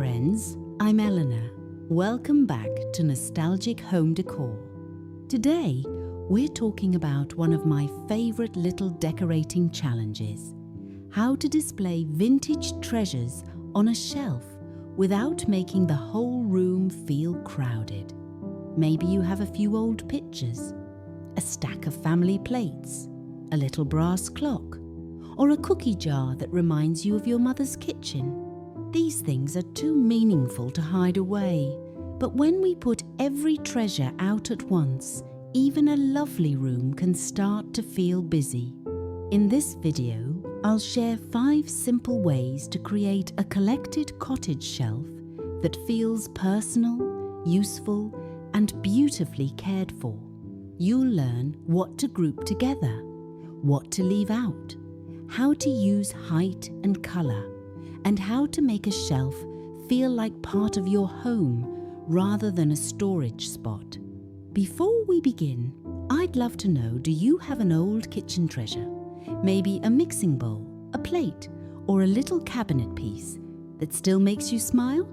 friends, I'm Eleanor. Welcome back to Nostalgic Home Decor. Today, we're talking about one of my favorite little decorating challenges: how to display vintage treasures on a shelf without making the whole room feel crowded. Maybe you have a few old pictures, a stack of family plates, a little brass clock, or a cookie jar that reminds you of your mother's kitchen. These things are too meaningful to hide away, but when we put every treasure out at once, even a lovely room can start to feel busy. In this video, I'll share 5 simple ways to create a collected cottage shelf that feels personal, useful, and beautifully cared for. You'll learn what to group together, what to leave out, how to use height and color, and how to make a shelf feel like part of your home rather than a storage spot. Before we begin, I'd love to know, do you have an old kitchen treasure? Maybe a mixing bowl, a plate, or a little cabinet piece that still makes you smile?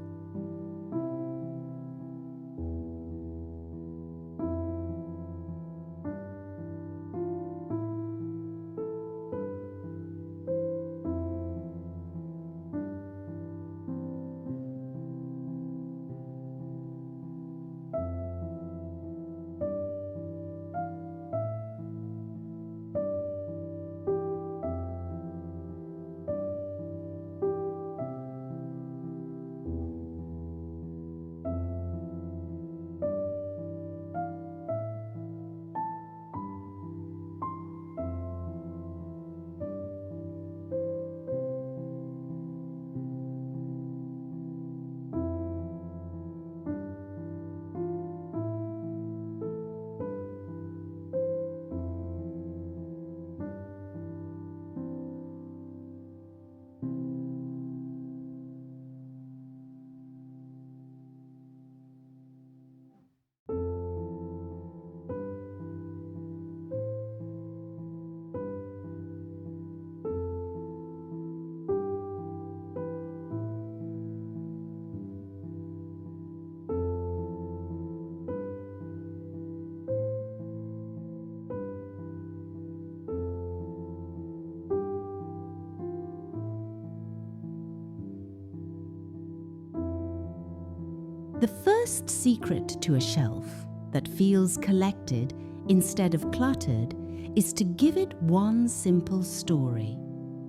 The first secret to a shelf that feels collected instead of cluttered is to give it one simple story.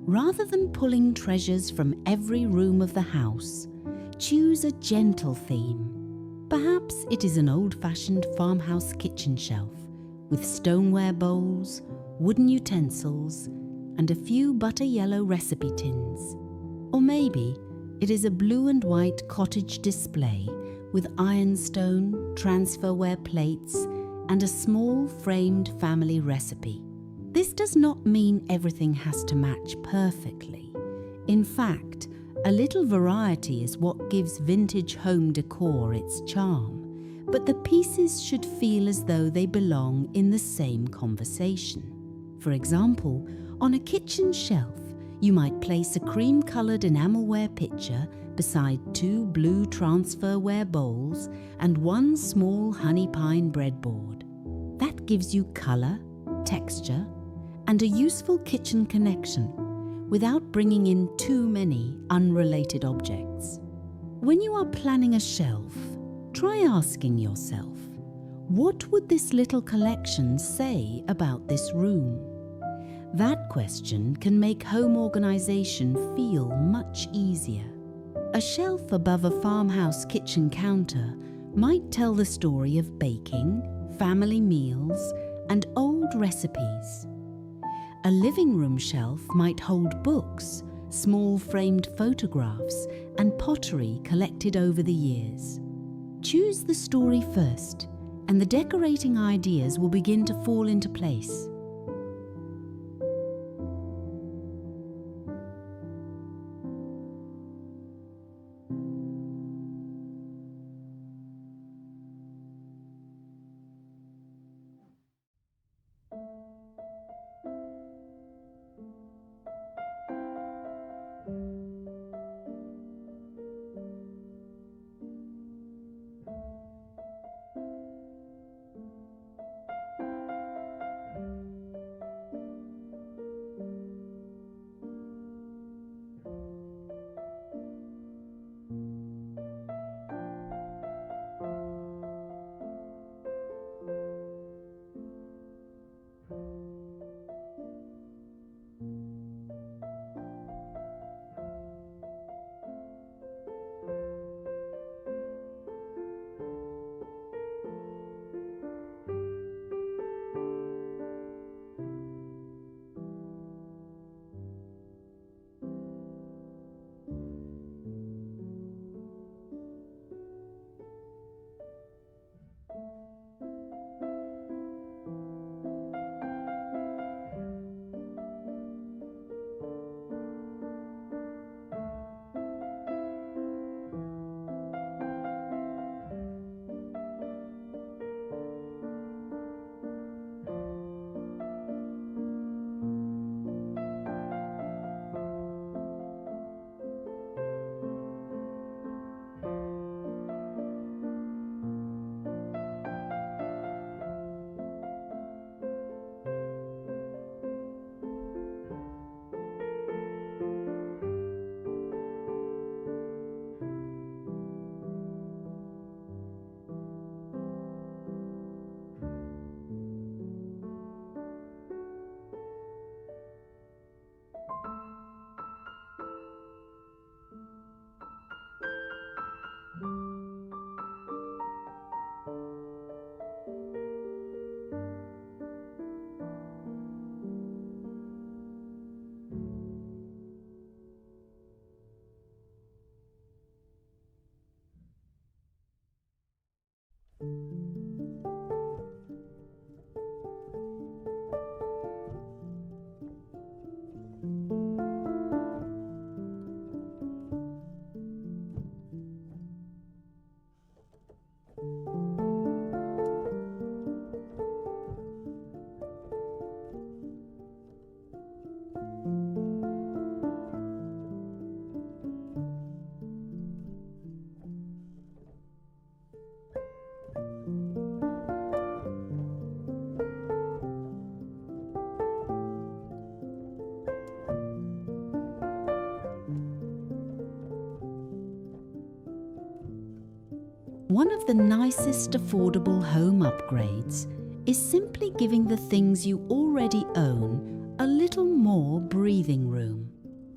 Rather than pulling treasures from every room of the house, choose a gentle theme. Perhaps it is an old-fashioned farmhouse kitchen shelf with stoneware bowls, wooden utensils, and a few butter yellow recipe tins. Or maybe it is a blue and white cottage display with ironstone, transferware plates, and a small framed family recipe. This does not mean everything has to match perfectly. In fact, a little variety is what gives vintage home decor its charm, but the pieces should feel as though they belong in the same conversation. For example, on a kitchen shelf, you might place a cream-colored enamelware pitcher beside 2 blue transferware bowls and 1 small honey pine breadboard. That gives you color, texture, and a useful kitchen connection without bringing in too many unrelated objects. When you are planning a shelf, try asking yourself, what would this little collection say about this room? That question can make home organization feel much easier. A shelf above a farmhouse kitchen counter might tell the story of baking, family meals, and old recipes. A living room shelf might hold books, small framed photographs, and pottery collected over the years. Choose the story first, and the decorating ideas will begin to fall into place. One of the nicest affordable home upgrades is simply giving the things you already own a little more breathing room.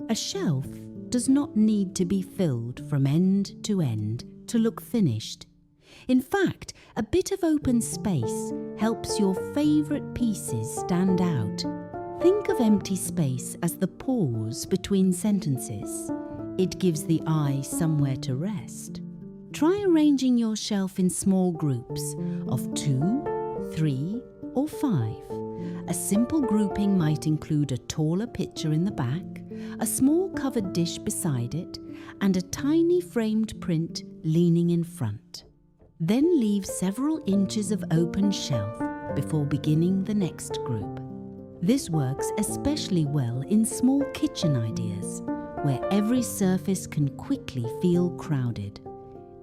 A shelf does not need to be filled from end to look finished. In fact, a bit of open space helps your favourite pieces stand out. Think of empty space as the pause between sentences. It gives the eye somewhere to rest. Try arranging your shelf in small groups of 2, 3, or 5. A simple grouping might include a taller picture in the back, a small covered dish beside it, and a tiny framed print leaning in front. Then leave several inches of open shelf before beginning the next group. This works especially well in small kitchen ideas, where every surface can quickly feel crowded.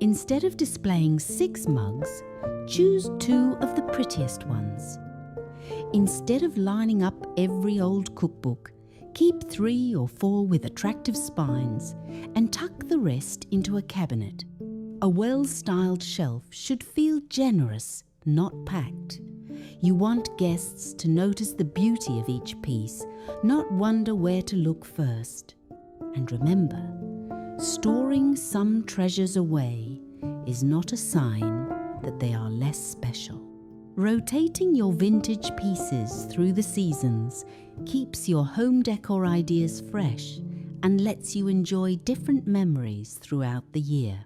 Instead of displaying 6 mugs, choose 2 of the prettiest ones. Instead of lining up every old cookbook, keep 3 or 4 with attractive spines and tuck the rest into a cabinet. A well-styled shelf should feel generous, not packed. You want guests to notice the beauty of each piece, not wonder where to look first. And remember, storing some treasures away is not a sign that they are less special. Rotating your vintage pieces through the seasons keeps your home decor ideas fresh and lets you enjoy different memories throughout the year.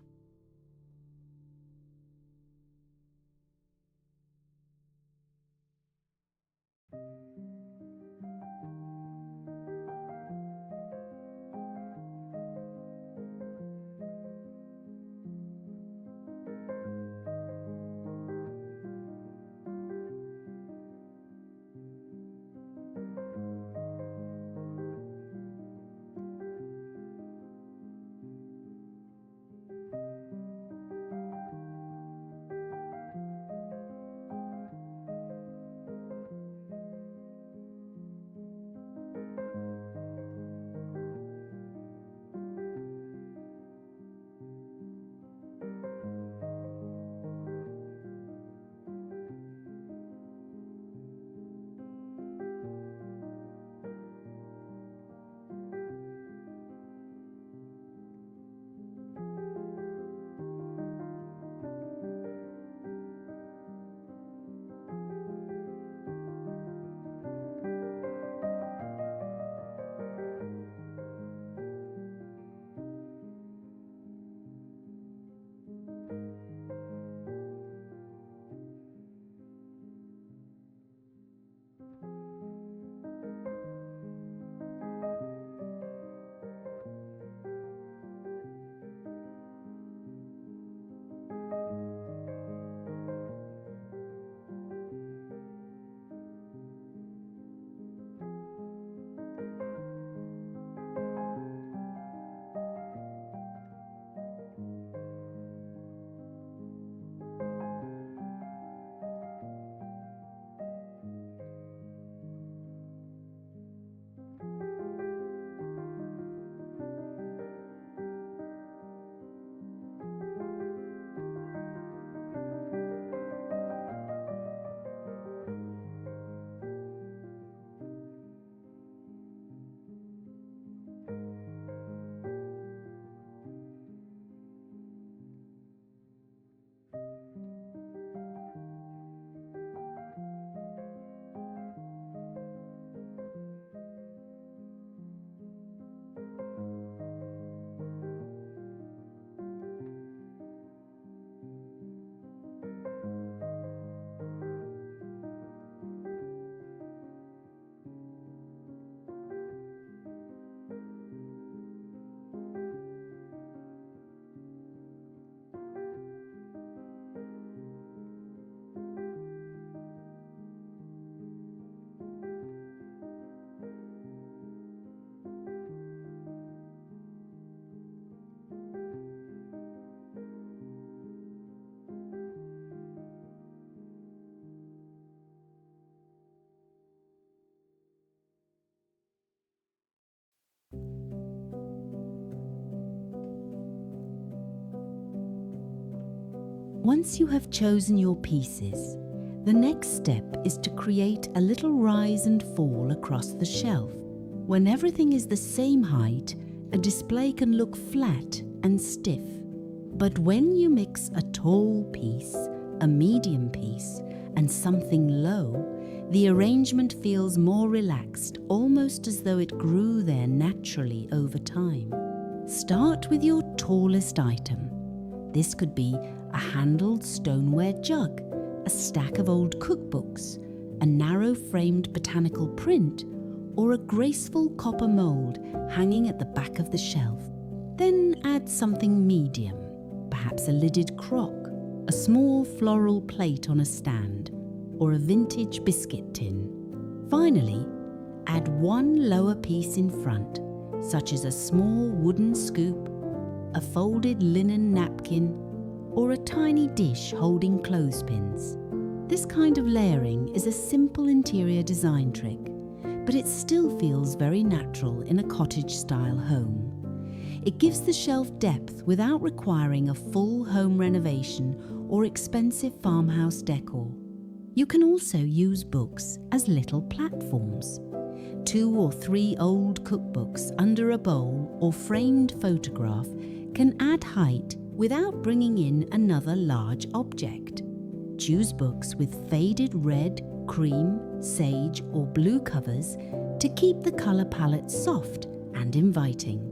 Once you have chosen your pieces, the next step is to create a little rise and fall across the shelf. When everything is the same height, a display can look flat and stiff. But when you mix a tall piece, a medium piece, and something low, the arrangement feels more relaxed, almost as though it grew there naturally over time. Start with your tallest item. This could be a handled stoneware jug, a stack of old cookbooks, a narrow-framed botanical print, or a graceful copper mold hanging at the back of the shelf. Then add something medium, perhaps a lidded crock, a small floral plate on a stand, or a vintage biscuit tin. Finally, add one lower piece in front, such as a small wooden scoop, a folded linen napkin, or a tiny dish holding clothespins. This kind of layering is a simple interior design trick, but it still feels very natural in a cottage-style home. It gives the shelf depth without requiring a full home renovation or expensive farmhouse decor. You can also use books as little platforms. 2 or 3 old cookbooks under a bowl or framed photograph can add height without bringing in another large object. Choose books with faded red, cream, sage or blue covers to keep the colour palette soft and inviting.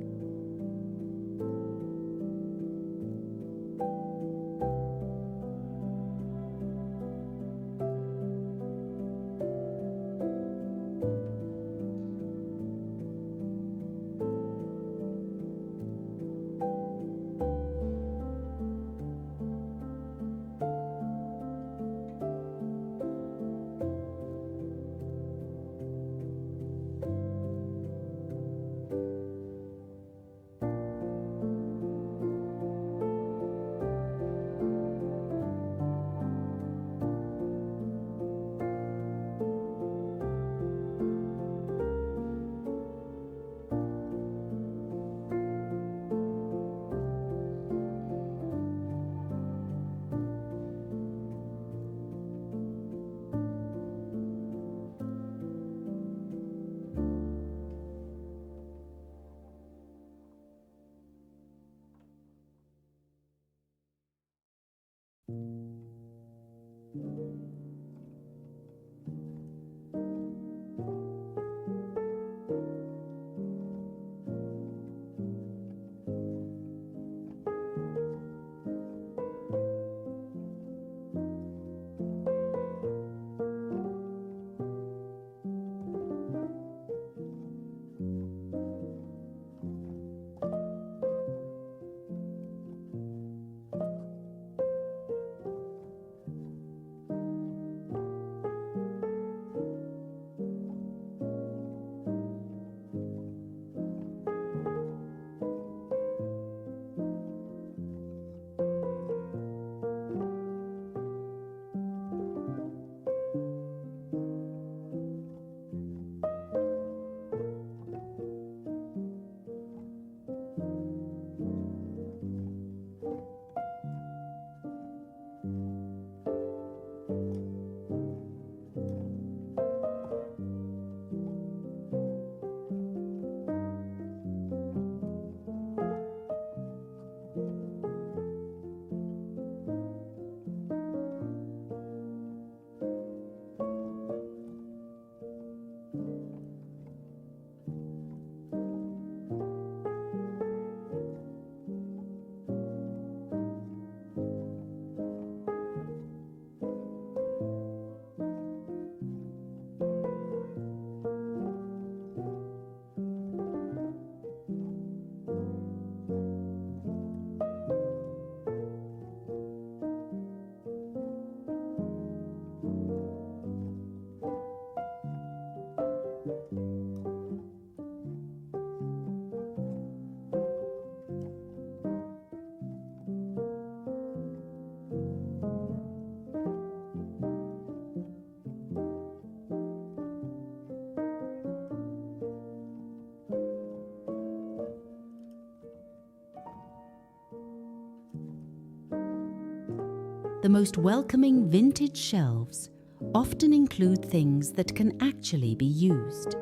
the most welcoming vintage shelves often include things that can actually be used.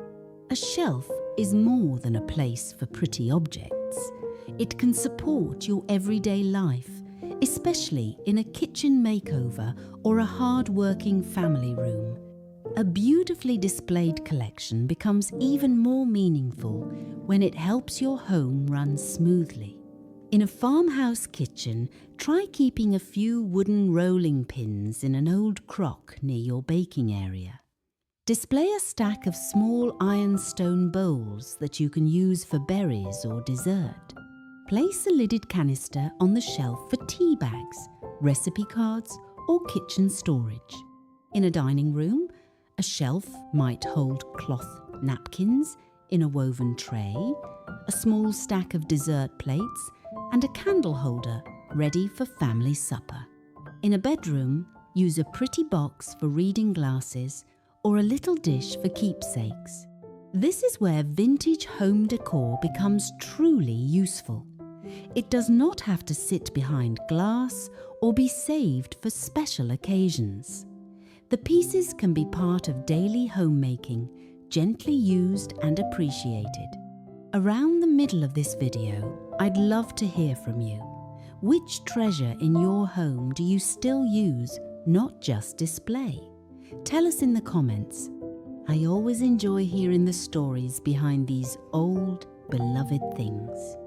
A shelf is more than a place for pretty objects. It can support your everyday life, especially in a kitchen makeover or a hard-working family room. A beautifully displayed collection becomes even more meaningful when it helps your home run smoothly. In a farmhouse kitchen, try keeping a few wooden rolling pins in an old crock near your baking area. Display a stack of small ironstone bowls that you can use for berries or dessert. Place a lidded canister on the shelf for tea bags, recipe cards, or kitchen storage. In a dining room, a shelf might hold cloth napkins in a woven tray, a small stack of dessert plates, and a candle holder ready for family supper. In a bedroom, use a pretty box for reading glasses or a little dish for keepsakes. This is where vintage home decor becomes truly useful. It does not have to sit behind glass or be saved for special occasions. The pieces can be part of daily homemaking, gently used and appreciated. Around the middle of this video, I'd love to hear from you. Which treasure in your home do you still use, not just display? Tell us in the comments. I always enjoy hearing the stories behind these old, beloved things.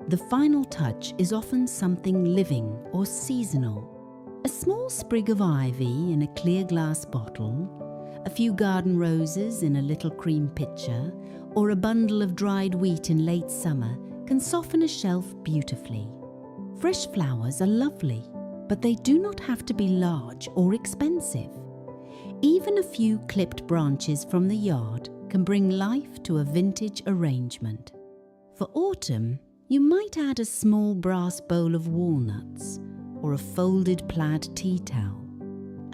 The final touch is often something living or seasonal. A small sprig of ivy in a clear glass bottle, a few garden roses in a little cream pitcher, or a bundle of dried wheat in late summer can soften a shelf beautifully. Fresh flowers are lovely, but they do not have to be large or expensive. Even a few clipped branches from the yard can bring life to a vintage arrangement. For autumn, you might add a small brass bowl of walnuts or a folded plaid tea towel.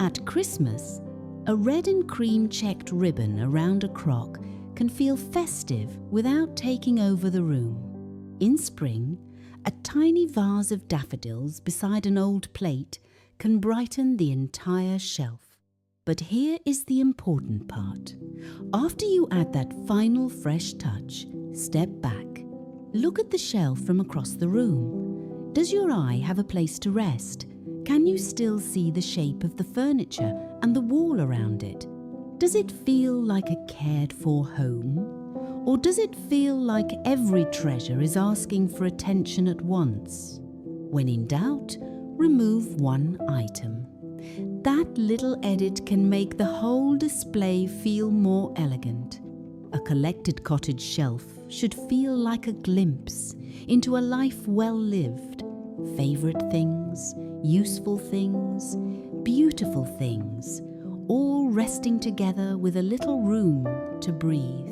At Christmas, a red and cream checked ribbon around a crock can feel festive without taking over the room. In spring, a tiny vase of daffodils beside an old plate can brighten the entire shelf. But here is the important part. After you add that final fresh touch, step back. Look at the shelf from across the room. Does your eye have a place to rest? Can you still see the shape of the furniture and the wall around it? Does it feel like a cared-for home? Or does it feel like every treasure is asking for attention at once? When in doubt, remove one item. That little edit can make the whole display feel more elegant. A collected cottage shelf should feel like a glimpse into a life well lived. Favorite things, useful things, beautiful things, all resting together with a little room to breathe.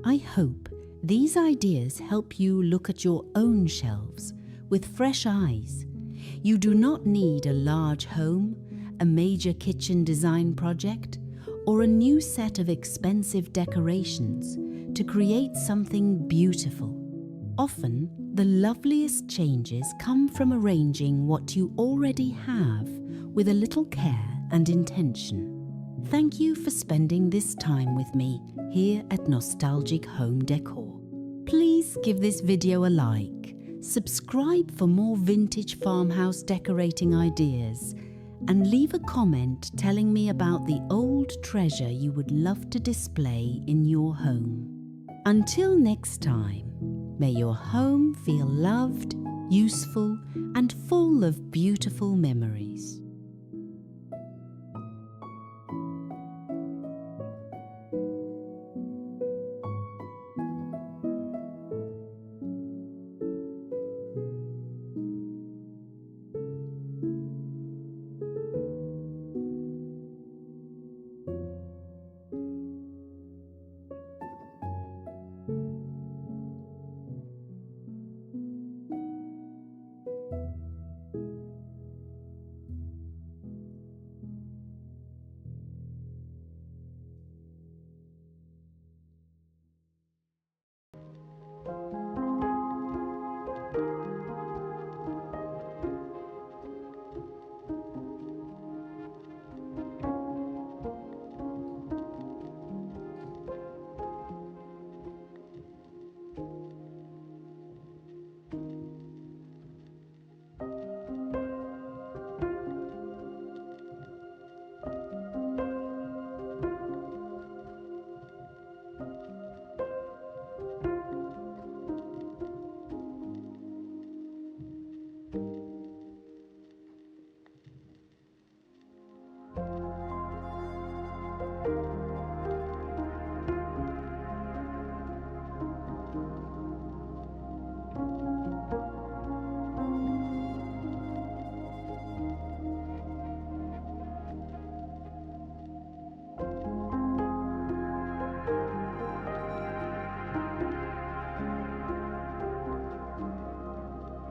I hope these ideas help you look at your own shelves with fresh eyes. You do not need a large home, a major kitchen design project, or a new set of expensive decorations to create something beautiful. Often, the loveliest changes come from arranging what you already have with a little care and intention. Thank you for spending this time with me here at Nostalgic Home Decor. Please give this video a like, subscribe for more vintage farmhouse decorating ideas, and leave a comment telling me about the old treasure you would love to display in your home. Until next time, may your home feel loved, useful, and full of beautiful memories.